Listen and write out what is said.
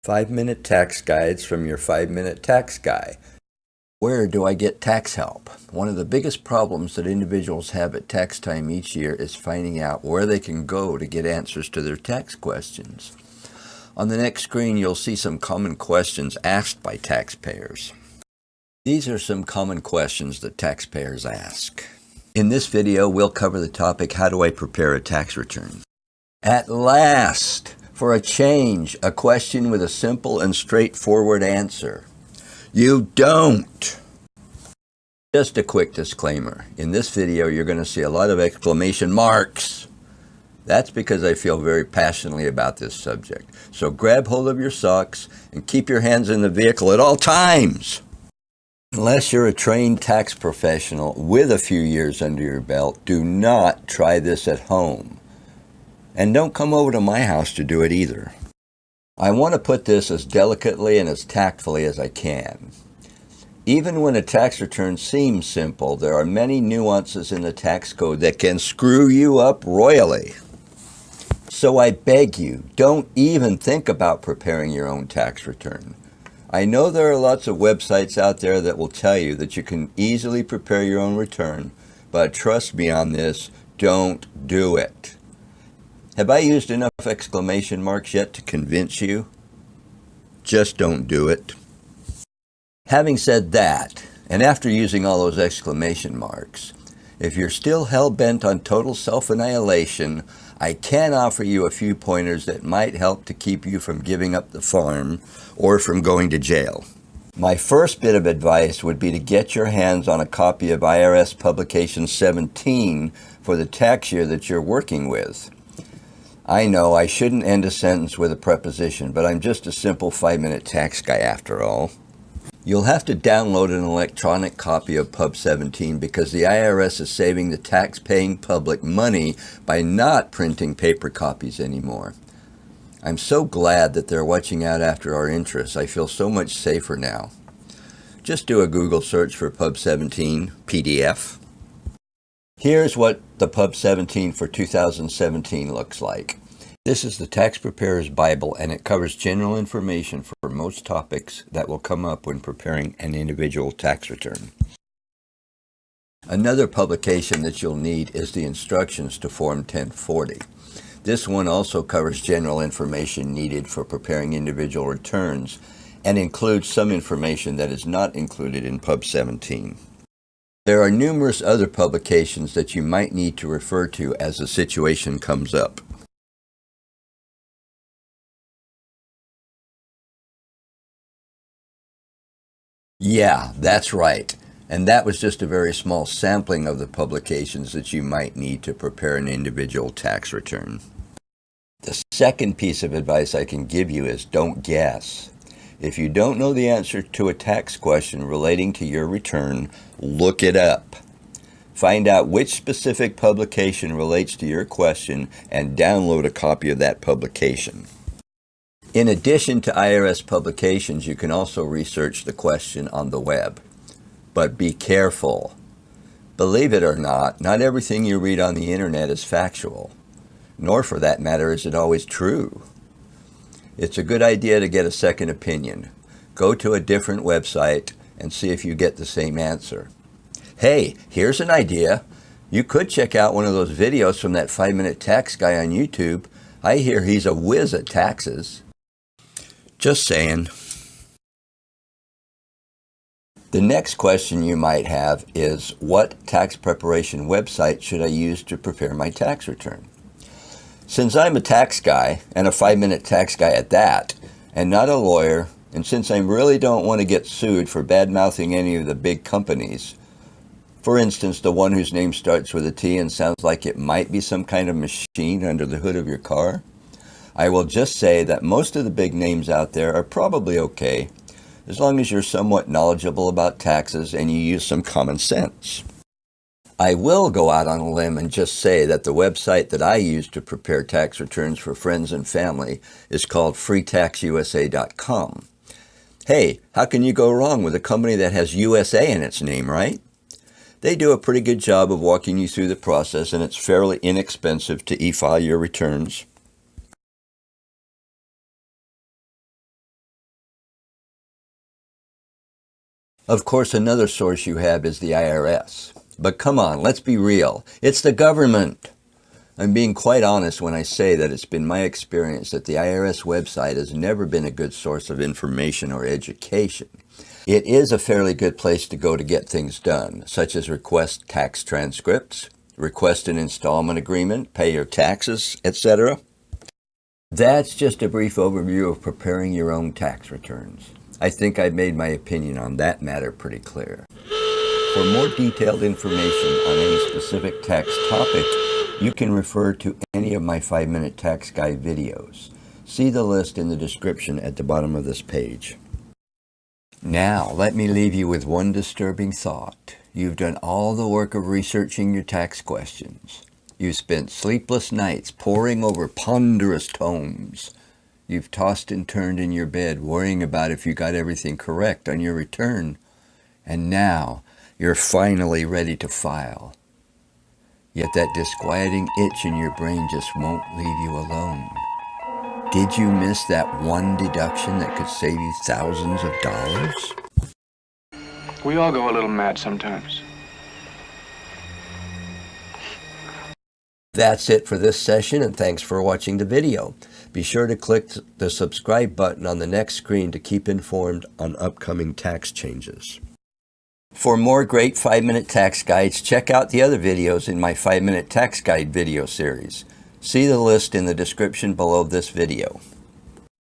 5-minute tax guides from your 5-minute tax guy. Where do I get tax help? One of the biggest problems that individuals have at tax time each year is finding out where they can go to get answers to their tax questions. On the next screen, you'll see some common questions asked by taxpayers. These are some common questions that taxpayers ask. In this video, we'll cover the topic, how do I prepare a tax return? At last! For a change, a question with a simple and straightforward answer. You don't! Just a quick disclaimer. In this video, you're going to see a lot of exclamation marks. That's because I feel very passionately about this subject. So grab hold of your socks and keep your hands in the vehicle at all times. Unless you're a trained tax professional with a few years under your belt, do not try this at home. And don't come over to my house to do it either. I want to put this as delicately and as tactfully as I can. Even when a tax return seems simple, there are many nuances in the tax code that can screw you up royally. So I beg you, don't even think about preparing your own tax return. I know there are lots of websites out there that will tell you that you can easily prepare your own return, but trust me on this, don't do it. Have I used enough exclamation marks yet to convince you? Just don't do it. Having said that, and after using all those exclamation marks, if you're still hell-bent on total self-annihilation, I can offer you a few pointers that might help to keep you from giving up the farm or from going to jail. My first bit of advice would be to get your hands on a copy of IRS Publication 17 for the tax year that you're working with. I know I shouldn't end a sentence with a preposition, but I'm just a simple 5-minute tax guy after all. You'll have to download an electronic copy of Pub 17 because the IRS is saving the tax-paying public money by not printing paper copies anymore. I'm so glad that they're watching out after our interests. I feel so much safer now. Just do a Google search for Pub 17 PDF. Here's what the Pub 17 for 2017 looks like. This is the Tax Preparer's Bible, and it covers general information for most topics that will come up when preparing an individual tax return. Another publication that you'll need is the instructions to Form 1040. This one also covers general information needed for preparing individual returns and includes some information that is not included in Pub 17. There are numerous other publications that you might need to refer to as the situation comes up. Yeah, that's right. And that was just a very small sampling of the publications that you might need to prepare an individual tax return. The second piece of advice I can give you is don't guess. If you don't know the answer to a tax question relating to your return, look it up. Find out which specific publication relates to your question and download a copy of that publication. In addition to IRS publications, you can also research the question on the web. But be careful. Believe it or not everything you read on the internet is factual. Nor, for that matter, is it always true. It's a good idea to get a second opinion. Go to a different website and see if you get the same answer. Hey, here's an idea. You could check out one of those videos from that 5-minute tax guy on YouTube. I hear he's a whiz at taxes. Just saying. The next question you might have is, what tax preparation website should I use to prepare my tax return? Since I'm a tax guy, and a 5-minute tax guy at that, and not a lawyer, and since I really don't want to get sued for bad-mouthing any of the big companies, for instance, the one whose name starts with a T and sounds like it might be some kind of machine under the hood of your car, I will just say that most of the big names out there are probably okay, as long as you're somewhat knowledgeable about taxes and you use some common sense. I will go out on a limb and just say that the website that I use to prepare tax returns for friends and family is called freetaxusa.com. Hey, how can you go wrong with a company that has USA in its name, right? They do a pretty good job of walking you through the process, and it's fairly inexpensive to e-file your returns. Of course, another source you have is the IRS. But come on, let's be real. It's the government. I'm being quite honest when I say that it's been my experience that the IRS website has never been a good source of information or education. It is a fairly good place to go to get things done, such as request tax transcripts, request an installment agreement, pay your taxes, etc. That's just a brief overview of preparing your own tax returns. I think I've made my opinion on that matter pretty clear. For more detailed information on any specific tax topic, you can refer to any of my 5-minute tax guide videos. See the list in the description at the bottom of this page. Now, let me leave you with one disturbing thought. You've done all the work of researching your tax questions. You've spent sleepless nights poring over ponderous tomes. You've tossed and turned in your bed worrying about if you got everything correct on your return. And now, you're finally ready to file. Yet that disquieting itch in your brain just won't leave you alone. Did you miss that one deduction that could save you thousands of dollars? We all go a little mad sometimes. That's it for this session, and thanks for watching the video. Be sure to click the subscribe button on the next screen to keep informed on upcoming tax changes. For more great 5-minute tax guides, check out the other videos in my 5-minute tax guide video series. See the list in the description below this video.